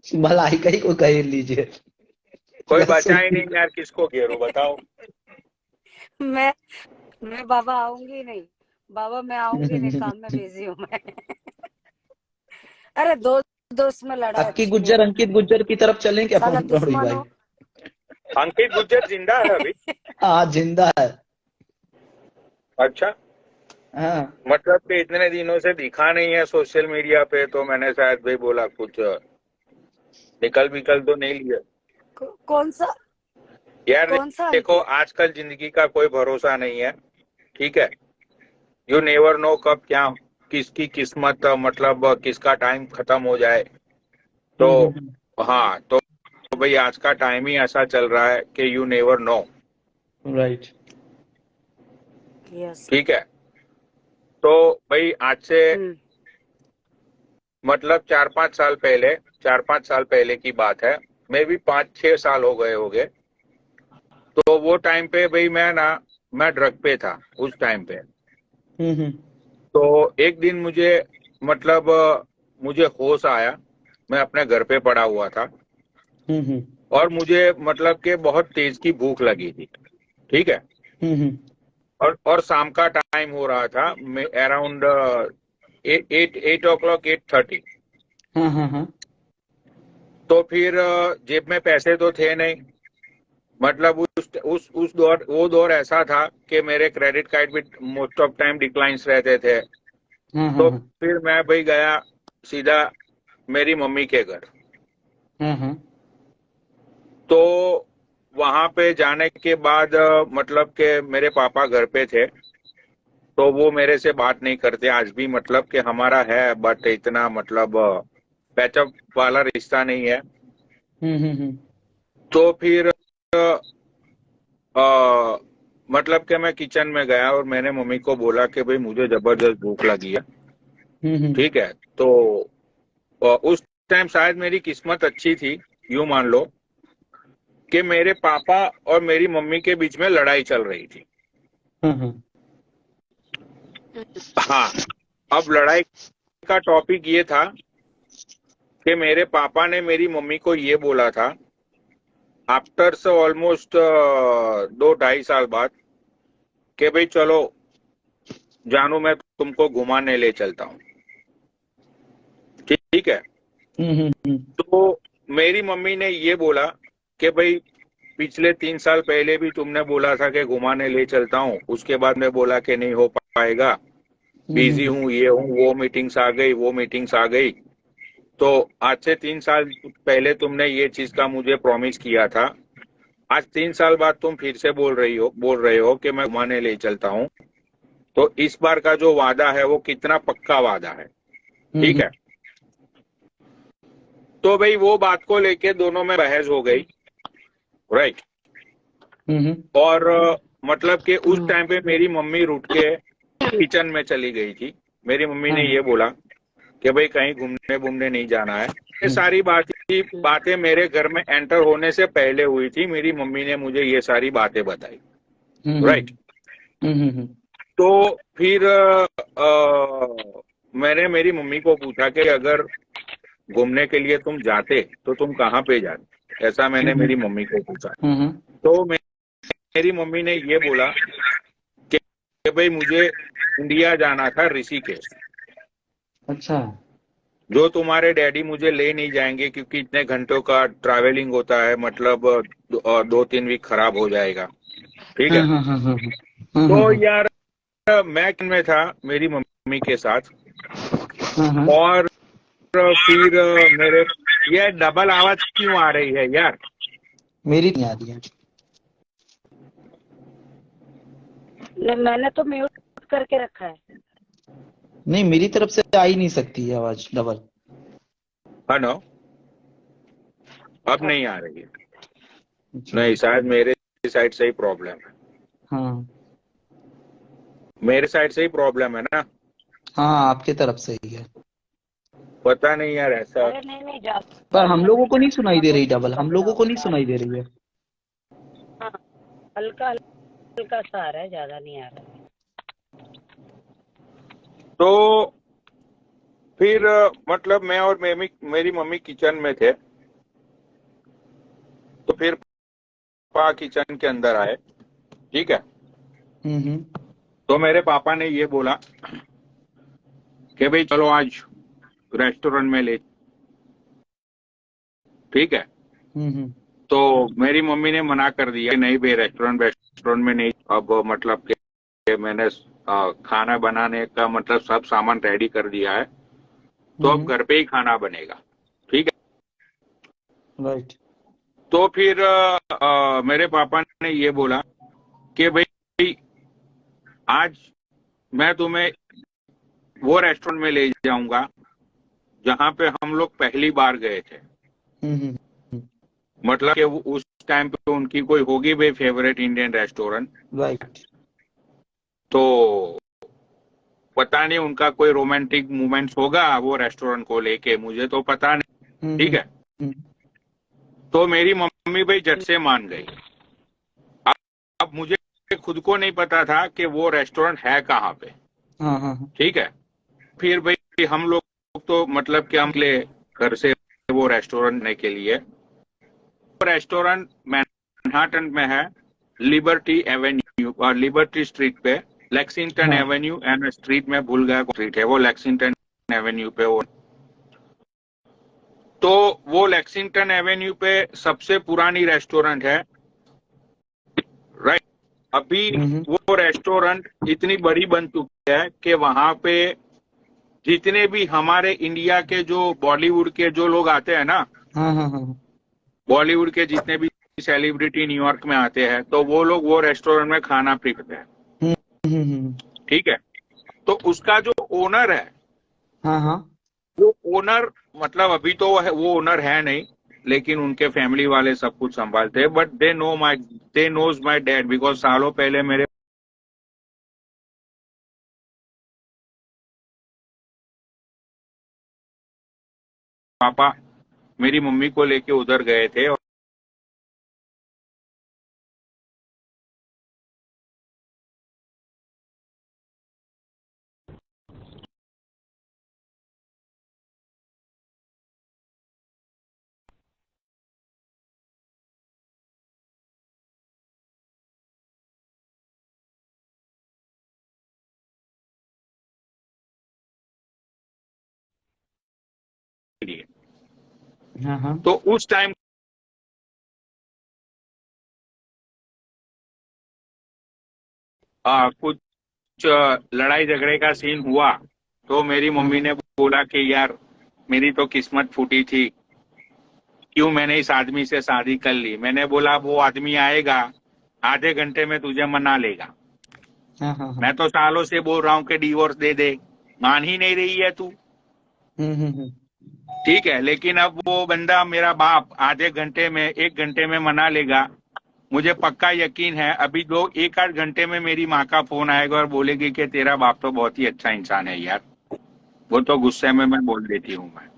भलाई का ही कोई कह लीजिए। कोई बस बचा ही सुन। नहीं यार, किसको घेरो बताओ। मैं मैं बाबा आऊंगी नहीं। बाबा मैं आऊंगी नहीं, काम में बिजी हूँ मैं। अरे दोस्त दोस्त में लड़ाई अक्की अच्छी नहीं गुज्जर, अंकित होती। गुज्जर की तरफ चलें क्या साला बड़ी दुश्मन भाई? हो। अंकित गुज्जर जिंदा है अभी? हाँ जिंदा है। अच्छा। हाँ। मतलब कि इतने दिनों से दिखा नहीं है सोशल मीडिया पे, तो मैंने शायद भाई बोला कुछ निकल विकल तो नहीं लिया। कौन सा? यार कौन सा देखो, अंकित? आजकल जिंदगी का कोई भरोसा नहीं है। ठीक है। यू नेवर नो कब क्या किसकी किस्मत मतलब किसका टाइम खत्म हो जाए। तो हाँ, तो भाई आज का टाइम ही ऐसा चल रहा है कि you never know. Right. Yes. ठीक है। तो भाई आज से हम्म। मतलब 4-5 साल पहले की बात है। मे भी 5-6 साल हो गए होंगे। तो वो टाइम पे भाई मैं ड्रग पे था उस टाइम पे। हम्म। तो एक दिन मुझे मतलब मुझे होश आया। मैं अपने घर पे पड़ा हुआ था हम्म। और मुझे मतलब कि बहुत तेज की भूख लगी थी। ठीक है। हम्म। और शाम का टाइम हो रहा था, अराउंड 8 o'clock 8:30। हाँ हाँ हाँ। तो फिर जेब में पैसे तो थे नहीं। मतलब उस दौर वो दौर ऐसा था कि मेरे क्रेडिट कार्ड भी मोस्ट ऑफ टाइम डिक्लाइंस रहते थे। हाँ हाँ तो हाँ। फिर मैं भाई गया सीधा मेरी मम्मी के घर। हाँ हाँ। तो वहां पे जाने के बाद मतलब कि मेरे पापा घर पे थे। तो वो मेरे से बात नहीं करते आज भी, मतलब कि हमारा है बट इतना मतलब पैचअप वाला रिश्ता नहीं है। हम्म। तो फिर अ, मतलब कि मैं किचन में गया और मैंने मम्मी को बोला कि भाई मुझे जबरदस्त भूख लगी है। हम्म। ठीक है। तो उस टाइम शायद मेरी किस्मत अच्छी थी, यूं मान लो कि मेरे पापा और मेरी मम्मी के बीच में लड़ाई चल रही थी। हाँ हाँ। हाँ। अब लड़ाई का टॉपिक ये था कि मेरे पापा ने मेरी मम्मी को ये बोला था आफ्टर से ऑलमोस्ट 2-2.5 साल बाद कि भाई चलो जानू मैं तुमको घुमाने ले चलता हूँ। ठीक है। हम्म। तो मेरी मम्मी ने ये बोला कि भाई पिछले 3 साल पहले भी तुमने बोला था कि घुमाने ले चलता हूँ, उसके बाद में बोला कि नहीं हो पाएगा, बिजी हम्म। हूँ, ये हूँ, वो मीटिंग्स आ गई, वो मीटिंग्स आ गई। तो आज से 3 साल पहले तुमने ये चीज का मुझे प्रॉमिस किया था। आज 3 साल बाद तुम फिर से बोल रहे हो कि मैं घुमाने ले चलता हूँ। तो इस बार का जो वादा है वो कितना पक्का वादा है। ठीक हम्म। है। तो भाई वो बात को लेके दोनों में बहस हो गई। राइट। हम्म। और मतलब कि उस हम्म। टाइम पे मेरी मम्मी रूठ के किचन में चली गई थी। मेरी मम्मी हाँ ने हाँ। ये बोला कि भाई कहीं घूमने घूमने नहीं जाना है। ये हम्म सारी बातें मेरे घर में एंटर होने से पहले हुई थी, मेरी मम्मी ने मुझे ये सारी बातें बताई। राइट। हम्म। तो फिर मैंने मेरी मम्मी को पूछा कि अगर घूमने के लिए तुम जाते तो तुम कहाँ पे जाते, ऐसा मैंने हम्म। मेरी मम्मी को पूछा। हम्म। तो मेरी मम्मी ने ये बोला कि भाई मुझे इंडिया जाना था, ऋषिकेश। अच्छा। जो तुम्हारे डैडी मुझे ले नहीं जाएंगे क्योंकि इतने घंटों का ट्रैवलिंग होता है, मतलब 2-3 वीक खराब हो जाएगा। ठीक हाँ है। हाँ हाँ हाँ तो हाँ यार मैं में था मेरी मम्मी के साथ। हाँ हाँ। और फिर मेरे ये डबल आवाज क्यों आ रही है यार? मेरी नहीं आ रही है। नहीं, मैंने तो म्यूट करके रखा है। नहीं, मेरी तरफ से आ ही नहीं सकती है आवाज डबल। है ना? अब अब नहीं आ रही है। अच्छा। नहीं, शायद मेरे साइड से ही प्रॉब्लम है। हाँ मेरे साइड से ही प्रॉब्लम है ना? हाँ, आपके तरफ से ही है। पता नहीं यार ऐसा। अरे नहीं नहीं, ज्यादा पर हम अच्छा लोगों नहीं को आ नहीं रहा, सुनाई थोड़ा दे बहुत रही डबल, हम लग रहा लोगों को नहीं होगा आ सुनाई रहा दे रही है। है। हाँ, हल्का हल्का सा आ रहा है, ज्यादा नहीं आ रहा है। तो फिर मतलब मैं और मेरी मम्मी किचन में थे। तो फिर पापा किचन के अंदर आए, ठीक है। हम्म। तो मेरे पापा ने ये बोला कि भाई चलो आज रेस्टोरेंट में ले, ठीक है। हम्म। तो मेरी मम्मी ने मना कर दिया कि नहीं भाई, रेस्टोरेंट रेस्टोरेंट में नहीं। अब मतलब कि मैंने खाना बनाने का मतलब सब सामान रेडी कर दिया है, तो अब घर पे ही खाना बनेगा, ठीक है। राइट। तो फिर मेरे पापा ने ये बोला कि भाई आज मैं तुम्हें वो रेस्टोरेंट में ले जाऊंगा जहां पे हम लोग पहली बार गए थे। हम्म। मतलब कि उस टाइम पे उनकी कोई होगी भाई फेवरेट इंडियन रेस्टोरेंट। राइट। तो पता नहीं उनका कोई रोमांटिक मोमेंट्स होगा वो रेस्टोरेंट को लेके, मुझे तो पता नहीं, ठीक है। तो मेरी मम्मी भाई झट से मान गई। अब मुझे खुद को नहीं पता था कि वो रेस्टोरेंट है कहाँ पे, हाँ हाँ। ठीक है। फिर भाई हम लोग तो मतलब कि हम निकले घर से वो रेस्टोरेंट ने के लिए। रेस्टोरेंट मैनहट्टन में है, लिबर्टी एवेन्यू और लिबर्टी स्ट्रीट पे, लेक्सिंगटन हाँ एवेन्यू एंड स्ट्रीट में भूल गया स्ट्रीट है, वो लेक्सिंगटन एवेन्यू पे वो। तो वो लेक्सिंगटन एवेन्यू पे सबसे पुरानी रेस्टोरेंट है, राइट। अभी हम्म। वो रेस्टोरेंट इतनी बड़ी बन चुकी है कि वहां पे जितने भी हमारे इंडिया के जो बॉलीवुड के जो लोग आते हैं ना, हाँ हाँ हाँ। बॉलीवुड के जितने भी सेलिब्रिटी न्यूयॉर्क में आते हैं, तो वो लोग वो रेस्टोरेंट में खाना प्री करते हैं, हम्म। ठीक है। तो उसका जो ओनर है, हाँ हाँ। वो ओनर मतलब अभी तो वो ओनर है नहीं, लेकिन उनके फैमिली वाले सब कुछ संभालते हैं। But they knows my dad because सालों पहले मेरे पापा मेरी मम्मी को लेके उधर गए थे। हाँ हाँ। तो उस टाइम कुछ लड़ाई झगड़े का सीन हुआ, तो मेरी हाँ मम्मी हाँ। ने बोला कि यार मेरी तो किस्मत फूटी थी, क्यों मैंने इस आदमी से शादी कर ली। मैंने बोला वो आदमी आएगा आधे घंटे में तुझे मना लेगा। हाँ हाँ हाँ। मैं तो सालों से बोल रहा हूँ कि डिवोर्स दे दे, मान ही नहीं रही है तू, हम्म। ठीक है। लेकिन अब वो बंदा मेरा बाप आधे घंटे में एक घंटे में मना लेगा। मुझे पक्का यकीन है अभी दो एक आध घंटे में मेरी माँ का फोन आएगा और बोलेगी कि तेरा बाप तो बहुत ही अच्छा इंसान है यार। वो तो गुस्से में मैं बोल देती हूँ मैं।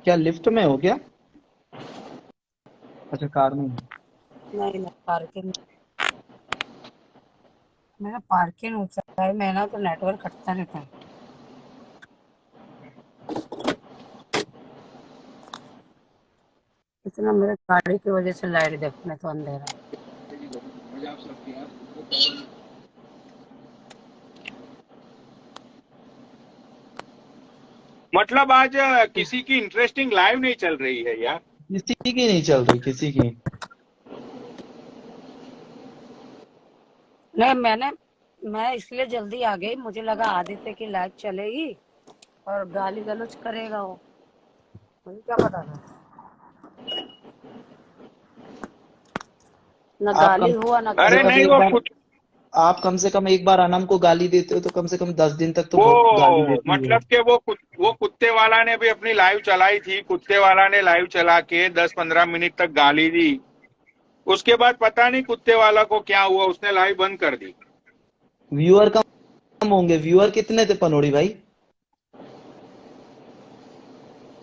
क्या लिफ्ट में हो क्या? अच्छा, कार में हूँ। नहीं नहीं, पार्किंग, मेरा पार्किंग ऊंचा है, मेरा तो नेटवर्क कटता रहता है। इतना मेरे गाड़ी की वजह से लाइट देखने तो अंधेरा है। मतलब आज किसी की इंटरेस्टिंग लाइव नहीं चल रही है यार। किसी की नहीं चल रही, किसी की। नहीं, मैं इसलिए जल्दी आ गई, मुझे लगा आदित्य की लाइट चलेगी और गाली गलौज करेगा वो, मुझे क्या पता था। न आप गाली कम हुआ न से अरे कम नहीं गलौज। एक वो बार कुछ आप कम से कम एक बार अनम को गाली देते हो तो कम से कम 10 दिन तक तो बहुत गाली वो देती हो। मतलब कि वो कुत्ते वाला ने भी अपनी लाइव चलाई थी, कुत्ते वाला ने लाइव चला के 10-15 मिनट तक गाली दी। उसके बाद पता नहीं कुत्ते वाला को क्या हुआ, उसने लाइव बंद कर दी। व्यूअर कम होंगे। व्यूअर कितने थे पनोड़ी भाई?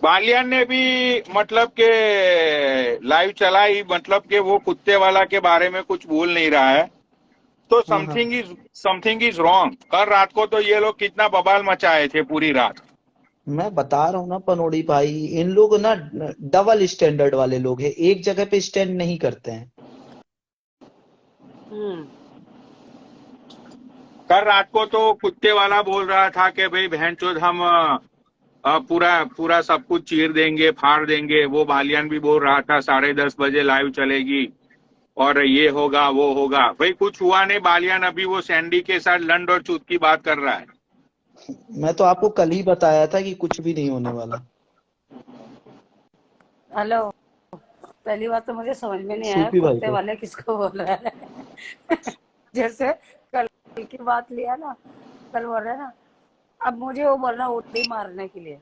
बालियान ने भी मतलब के लाइव चलाई, मतलब कि वो कुत्ते वाला के बारे में कुछ बोल नहीं रहा है। तो हाँ हाँ। Something is wrong. कल रात को तो ये लोग कितना बवाल मचाए थे पूरी रात। मैं बता रहा हूँ ना पनोड़ी भाई, इन लोग ना डबल स्टैंडर्ड वाले लोग हैं, एक जगह पे स्टैंड नहीं करते हैं। हम्म। कल रात को तो कुत्ते वाला बोल रहा था कि भाई बहनचोद हम पूरा पूरा सब कुछ चीर देंगे, फाड़ देंगे। वो बालियान भी बोल रहा था 10:30 बजे लाइव चलेगी और ये होगा वो होगा। भाई कुछ हुआ नहीं। बालियान अभी वो सैंडी के साथ लंड और चूत की बात कर रहा है। मैं तो आपको कल ही बताया था कि कुछ भी नहीं होने वाला। हेलो, पहली बात तो मुझे समझ में नहीं आया सूफी भाई कुत्ते को। वाले किसको बोल रहा है। जैसे कल की बात लिया ना, कल बोल रहे ना, अब मुझे वो बोल रहा है उल्टी मारने के लिए।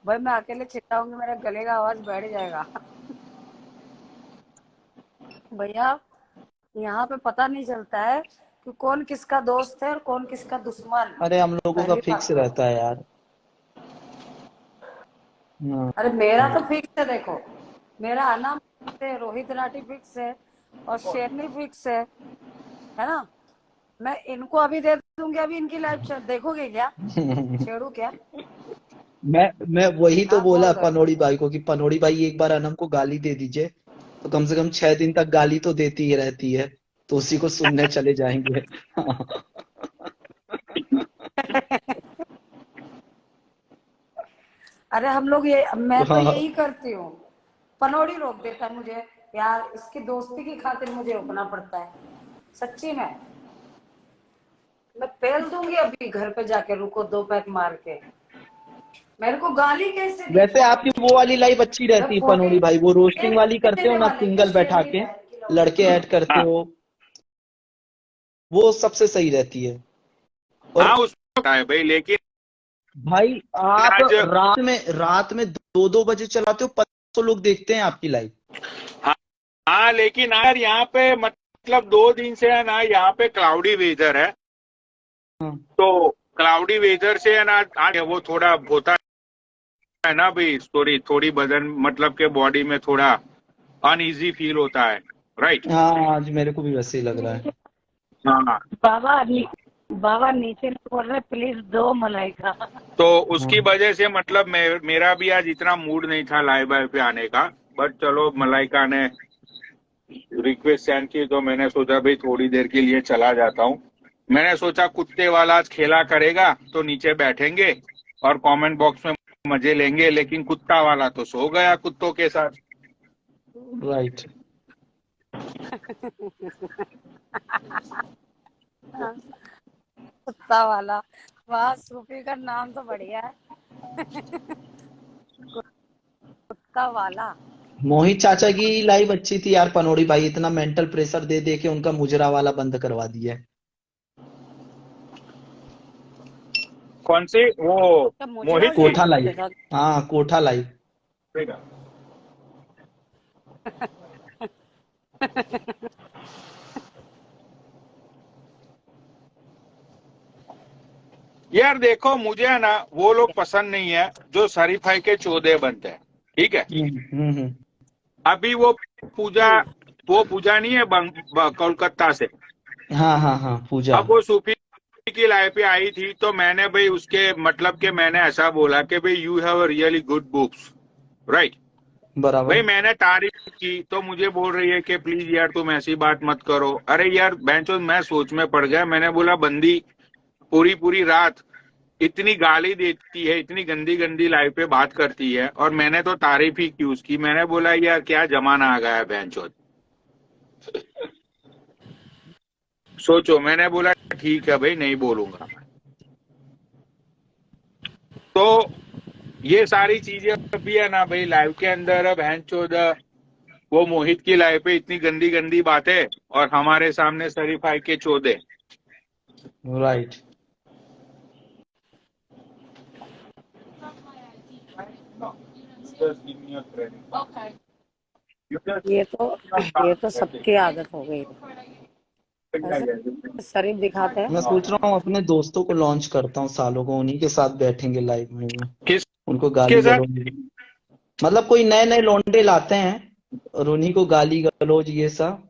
भाई मैं अकेले चिल्लाऊंगी, मेरे गले का आवाज बैठ जाएगा। भैया यहाँ पे पता नहीं चलता है कि कौन किसका दोस्त है और कौन किसका दुश्मन। अरे हम लोगों का पहली फिक्स बात तो, रहता है यार। हाँ। अरे मेरा तो फिक्स है। देखो, मेरा आना है, रोहित राठी फिक्स है और शेरनी फिक्स है ना। मैं इनको अभी दे दूंगी, अभी इनकी लाइव देखोगे क्या? छेड़ू क्या? मैं वही तो हाँ बोला बोल दो। पनोड़ी भाई को कि पनोड़ी भाई एक बार अनम को गाली दे दीजिए, तो कम से कम 6 दिन तक गाली तो देती ही रहती है, तो उसी को सुनने चले जाएंगे। अरे हम लोग ये, मैं तो हाँ। यही करती हूँ। पनौड़ी रोक देता है मुझे यार, इसकी दोस्ती की खातिर मुझे रुकना पड़ता है। सच्ची में मैं पेल दूंगी अभी घर पे जाके, रुको 2 पैक मार के। मेरे को गाली कैसे दी वैसे आपकी पनौड़ी वो ने? वाली लाइव अच्छी मैं रहती है पनोड़ी भाई, वो रोस्टिंग 41 वाली रुपए करते हो देने ना, वाले थे सिंगल बैठा शेरनी के बहन की लौड़ी लड़के को। ऐड करते हाँ हो, वो सबसे सही रहती है। और हाँ, उसमें है भाई। लेकिन भाई आप आज रात में 2-2 बजे चलाते हो, 500 लोग देखते हैं आपकी लाइव। हाँ, हाँ, लेकिन यार यहाँ पे मतलब 2 दिन से है ना, यहाँ पे क्लाउडी वेदर है। हाँ। तो क्लाउडी वेदर से है ना, आज वो थोड़ा होता है ना भाई, थोड़ी बदन मतलब के बॉडी में थोड़ा अनईजी फील होता है। राइट। हाँ, आज मेरे को भी वैसे ही लग रहा है। हाँ, बाबा बाबा नीचे बोल रहे प्लीज दो मलाई का। तो हाँ। उसकी वजह से मतलब मेरा भी आज इतना मूड नहीं था लाइव वाइव पे आने का। बट चलो, मलाइका ने रिक्वेस्ट सेंड की तो मैंने सोचा भाई थोड़ी देर के लिए चला जाता हूँ। मैंने सोचा कुत्ते वाला आज खेला करेगा तो नीचे बैठेंगे और कमेंट बॉक्स में मजे लेंगे, लेकिन कुत्ता वाला तो सो गया कुत्तों के साथ। राइट। कुत्ता वाला, वाह सूफी का नाम तो बढ़िया है। कुत्ता वाला। मोहित चाचा की लाइव अच्छी थी यार पनोड़ी भाई, इतना मेंटल प्रेशर दे दे के उनका मुजरा वाला बंद करवा दिया है। कौन सी वो? तो मुजरा मोहित क्यों कोठा बंद लाइव। करेगा? हाँ, कोठा लाइव। की यार देखो, मुझे है ना वो लोग पसंद नहीं है जो सरीफाई के चौदे बनते हैं। ठीक है। हम्म। अभी पूजा वो पूजा नहीं है कोलकाता से। हाँ हाँ हाँ, पूजा। अब वो सूफी की लाइफ पे आई थी तो मैंने भाई उसके मतलब के मैंने ऐसा बोला कि भाई you have a really good books. Right. भाई बराबर। मैंने तारीफ की तो मुझे बोल रही है कि प्लीज यार तुम ऐसी बात मत करो। अरे यार बेंचो, मैं सोच में पड़ गया। मैंने बोला बंदी पूरी पूरी रात इतनी गाली देती है, इतनी गंदी गंदी लाइव पे बात करती है, और मैंने तो तारीफ ही की उसकी। मैंने बोला यार क्या जमाना आ गया है बेंचो। सोचो, मैंने बोला ठीक है भाई, नहीं बोलूंगा। तो ये सारी चीजें भी है ना भाई लाइव के अंदर। अब बहनचोद वो मोहित की लाइफ पे इतनी गंदी गंदी बातें और हमारे सामने सरीफाई के चौदे। राइट। ये तो सबकी आदत हो गई है। ऐसे शरीफ दिखाते हैं। मैं सोच रहा हूँ अपने दोस्तों को लॉन्च करता हूँ, सालों को उन्हीं के साथ बैठेंगे लाइव में वो। उनको किसके गाली साथ? गलौज, मतलब कोई नए नए लौंडे लाते हैं और उन्हीं को गाली गलौज ये सब।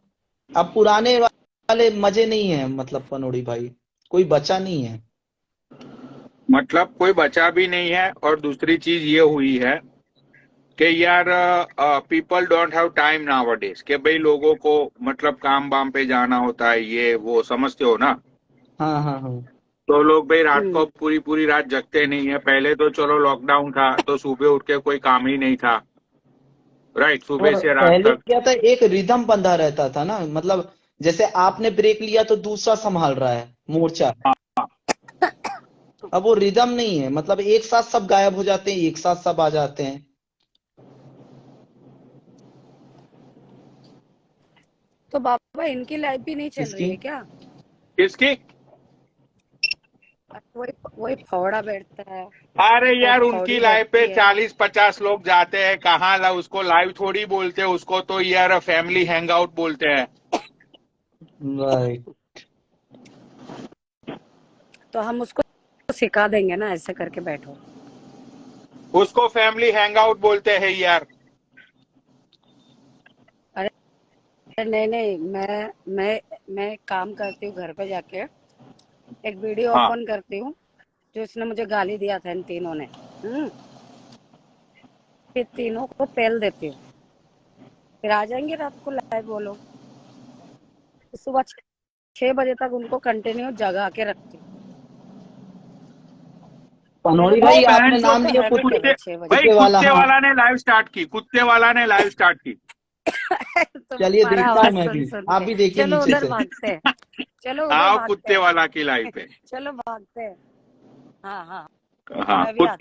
अब पुराने वाले मजे नहीं है, मतलब पनोड़ी भाई कोई बचा नहीं है। मतलब कोई बचा भी नहीं है। और दूसरी चीज ये हुई है कि यार people don't have time nowadays, कि भाई लोगों को मतलब काम वाम पे जाना होता है, ये वो समझते हो ना। हाँ हाँ हाँ। तो लोग भाई रात को हम्म। पूरी पूरी रात जगते नहीं है। पहले तो चलो लॉकडाउन था तो सुबह उठ के कोई काम ही नहीं था, राइट, सुबह और से रात पहले तक। क्या था, एक रिदम बंधा रहता था ना, मतलब जैसे आपने ब्रेक लिया तो दूसरा संभाल रहा है मोर्चा। अब वो रिदम नहीं है, मतलब एक साथ सब गायब हो जाते हैं, एक साथ सब आ जाते हैं। तो बाबा इनकी लाइफ भी नहीं चल रही इसकी है क्या? किसकी? वही वही फौड़ा बैठता है, अरे वो यार उनकी फौड़ी लाइव पे बैठती है। 40-50 लोग जाते हैं, कहाँ उसको लाइव थोड़ी बोलते हैं, उसको तो यार फैमिली हैंग आउट बोलते हैं। राइट। तो हम उसको सिखा देंगे ना, ऐसे करके बैठो। उसको फैमिली हैंग आउट बोलते हैं यार। अरे नहीं नहीं, मैं एक काम करती हूँ घर पे जाके, एक वीडियो हाँ, ओपन करती हूँ जो इसने मुझे गाली दिया था इन तीनों ने। फिर तीनों को पेल देती हूँ, फिर आ जाएंगे रात को लाइव वो लोग। फिर सुबह 6 बजे तक उनको कंटिन्यू जगा के रखती हूँ। ये पनोड़ी लोग वो भाई बहन आपने चो नाम लिया हैबिट कर कुत्ते, रहे 6 बजे भाई कुत्ते वाला, कुत्ते हाँ। वाला ने लाइव स्टार्ट की, कुत्ते वाला ने लाइव स्टार्ट की। चलिए तुम्हारा देखता हूँ आवाज मैं सुन भी, सुन आप के भी देखिए चलो नीचे उधर से। भागते हैं, चलो उधर आओ भागते कुत्ते हैं। वाला की लाइव पे। चलो भागते हैं। हाँ हाँ, हाँ मैं भी कुत्ते आती हूँ।